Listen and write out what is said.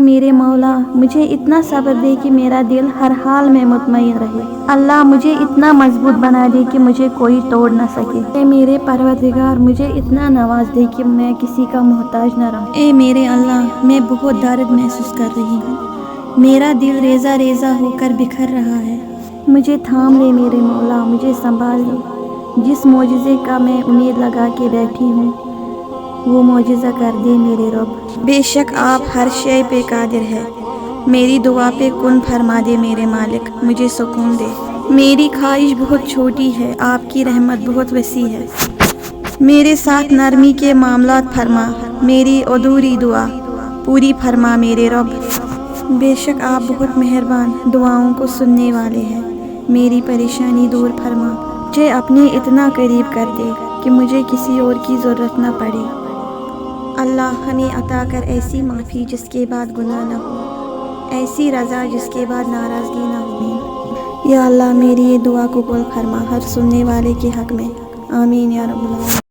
میرے مولا مجھے اتنا صبر دے کہ میرا دل ہر حال میں مطمئن رہے۔ اللہ مجھے اتنا مضبوط بنا دے کہ مجھے کوئی توڑ نہ سکے۔ اے میرے پروردگار مجھے اتنا نواز دے کہ میں کسی کا محتاج نہ رہوں۔ اے میرے اللہ میں بہت درد محسوس کر رہی ہوں، میرا دل ریزہ ریزہ ہو کر بکھر رہا ہے۔ مجھے تھام لے میرے مولا، مجھے سنبھال لے۔ جس معجزے کا میں امید لگا کے بیٹھی ہوں وہ معجزہ کر دے میرے رب۔ بے شک آپ ہر شے پہ قادر ہے، میری دعا پہ کن فرما دے میرے مالک، مجھے سکون دے۔ میری خواہش بہت چھوٹی ہے، آپ کی رحمت بہت وسیع ہے، میرے ساتھ نرمی کے معاملات فرما، میری ادھوری دعا پوری فرما میرے رب۔ بے شک آپ بہت مہربان، دعاؤں کو سننے والے ہیں، میری پریشانی دور فرما، مجھے اپنے اتنا قریب کر دے کہ مجھے کسی اور کی ضرورت نہ پڑے۔ اللہ ہمیں عطا کر ایسی معافی جس کے بعد گناہ نہ ہو، ایسی رضا جس کے بعد ناراضگی نہ ہو۔ یا اللہ میری یہ دعا قبول فرما ہر سننے والے کے حق میں، آمین یا رب العالمین۔